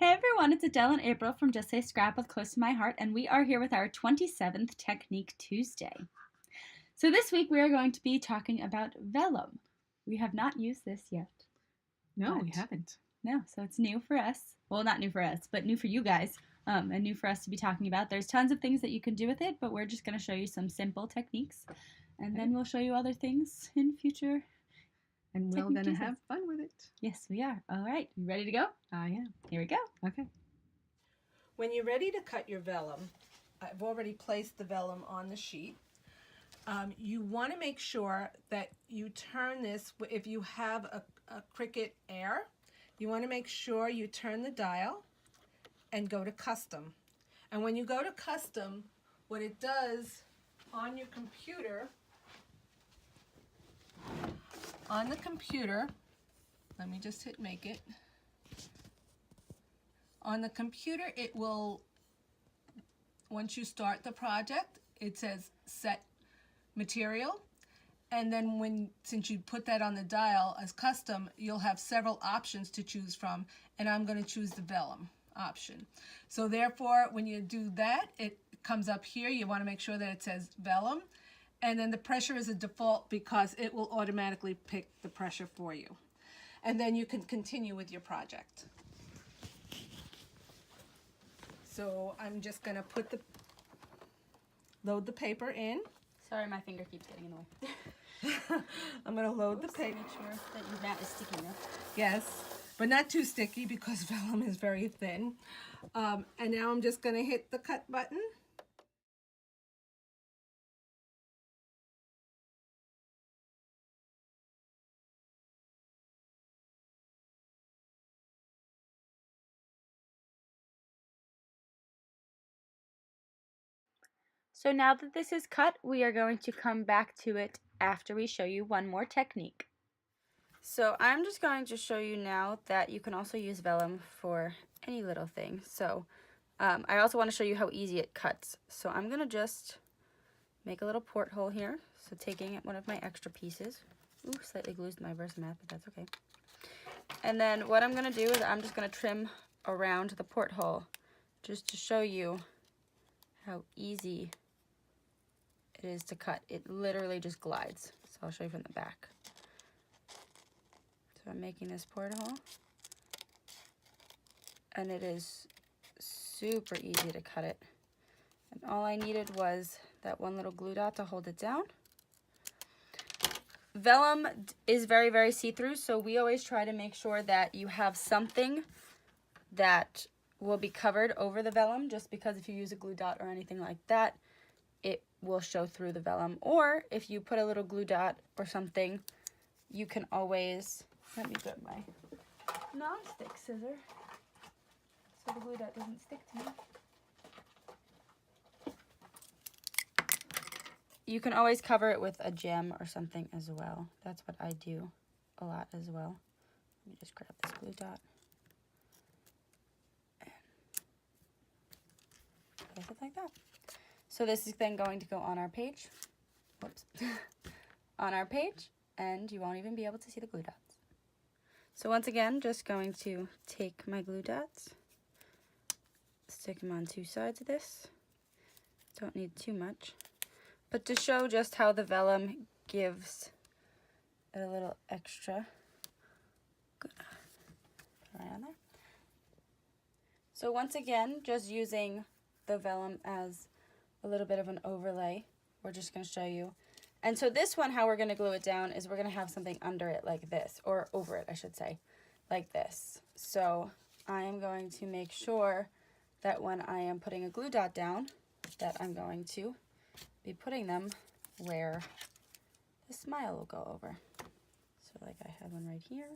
Hey everyone, it's Adele and April from Just Say Scrap with Close to My Heart, and we are here with our 27th Technique Tuesday. So this week we are going to be talking about vellum. We have not used this yet. No, we haven't. No, so it's new for us. Well, not new for us, but new for you guys, and new for us to be talking about. There's tons of things that you can do with it, but we're just going to show you some simple techniques, and then we'll show you other things in future. And we're going to have fun with it. Yes, we are. All right, you ready to go? I am. Here we go. Okay. When you're ready to cut your vellum, I've already placed the vellum on the sheet. You want to make sure that you turn this, if you have a Cricut Air, you want to make sure you turn the dial and go to custom. And when you go to custom, what it does on your computer, let me just hit make it. On the computer, it will, once you start the project, it says set material. And then since you put that on the dial as custom, you'll have several options to choose from. And I'm going to choose the vellum option. So therefore, when you do that, it comes up here. You want to make sure that it says vellum. And then the pressure is a default because it will automatically pick the pressure for you. And then you can continue with your project. So I'm just going to load the paper in. Sorry, my finger keeps getting in the way. I'm going to load the paper. Make sure that your mat is sticky enough. Yes, but not too sticky because vellum is very thin. And now I'm just going to hit the cut button. So now that this is cut, we are going to come back to it after we show you one more technique. So I'm just going to show you now that you can also use vellum for any little thing. So I also want to show you how easy it cuts. So I'm going to just make a little porthole here. So taking one of my extra pieces. Ooh, slightly glued my Versamat, but that's okay. And then what I'm going to do is I'm just going to trim around the porthole just to show you how easy it is to cut. It literally just glides. So I'll show you from the back. So I'm making this porthole, and it is super easy to cut it. And all I needed was that one little glue dot to hold it down. Vellum is very, very see-through, so we always try to make sure that you have something that will be covered over the vellum, just because if you use a glue dot or anything like that, it will show through the vellum. Or if you put a little glue dot or something, you can always, let me grab my non-stick scissor so the glue dot doesn't stick to me. You can always cover it with a gem or something as well. That's what I do a lot as well. Let me just grab this glue dot. Place it like that. So this is then going to go on our page. Whoops. On our page, and you won't even be able to see the glue dots. So once again, just going to take my glue dots, stick them on two sides of this. Don't need too much. But to show just how the vellum gives it a little extra. Right on there. So once again, just using the vellum as a little bit of an overlay, we're just going to show you. And so this one, how we're going to glue it down is we're going to have something under it like this, or over it, I should say, like this. So I am going to make sure that when I am putting a glue dot down, that I'm going to be putting them where the smile will go over. So like I have one right here.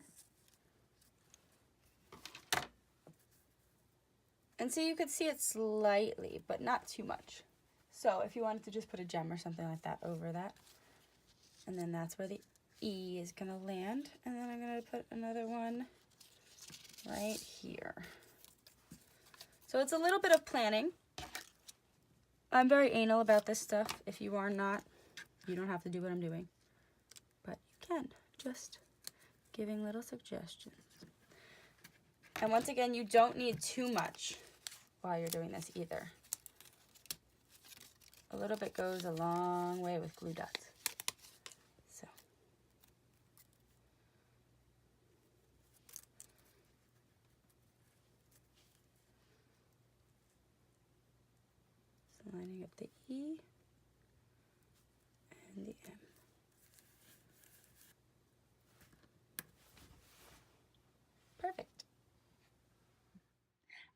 And so you could see it slightly, but not too much. So if you wanted to just put a gem or something like that over that, and then that's where the E is going to land. And then I'm going to put another one right here. So it's a little bit of planning. I'm very anal about this stuff. If you are not, you don't have to do what I'm doing. But you can, just giving little suggestions. And once again, you don't need too much while you're doing this either. A little bit goes a long way with glue dots. So. Lining up the E and the M. Perfect.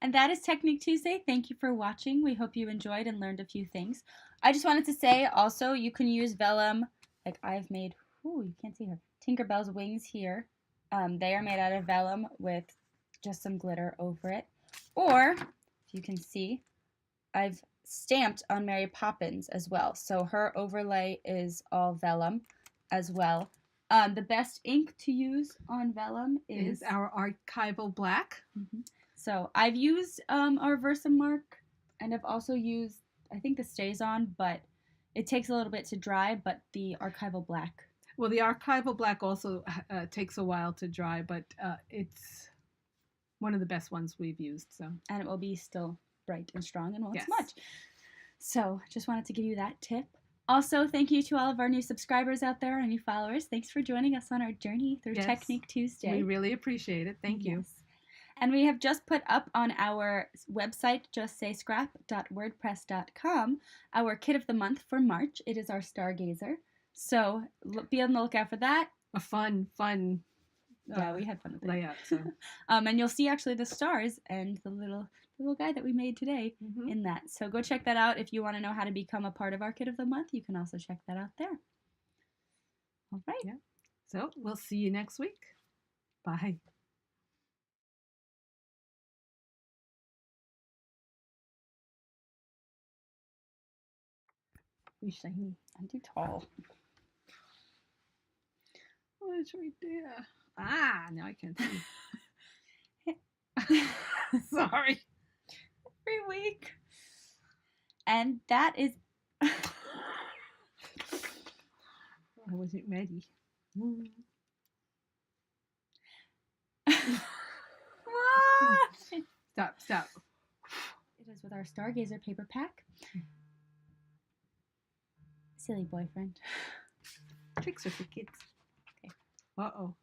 And that is Technique Tuesday. Thank you for watching. We hope you enjoyed and learned a few things. I just wanted to say also you can use vellum, like I've made, you can't see her, Tinkerbell's wings here. They are made out of vellum with just some glitter over it. Or, if you can see, I've stamped on Mary Poppins as well. So her overlay is all vellum as well. The best ink to use on vellum is our archival black. So I've used our Versamark, and I've also used, I think, the StazOn, but it takes a little bit to dry, but the archival black. Well, the archival black also takes a while to dry, but it's one of the best ones we've used. So, and it will be still bright and strong and won't smudge. So just wanted to give you that tip. Also, thank you to all of our new subscribers out there, our new followers. Thanks for joining us on our journey through Technique Tuesday. We really appreciate it. Thank you. And we have just put up on our website, justsayscrap.wordpress.com, our kit of the month for March. It is our Stargazer. So be on the lookout for that. A fun. Yeah, we had fun with it. Layout. So. And you'll see actually the stars and the little guy that we made today in that. So go check that out. If you want to know how to become a part of our kit of the month, you can also check that out there. All right. Yeah. So we'll see you next week. Bye. You're shiny. I'm too tall. Oh, it's right there. Ah, now I can't see. Sorry. Every week. And that is... I wasn't ready. Stop. It is with our Stargazer paper pack. Silly boyfriend. Tricks are for kids. Okay. Uh-oh.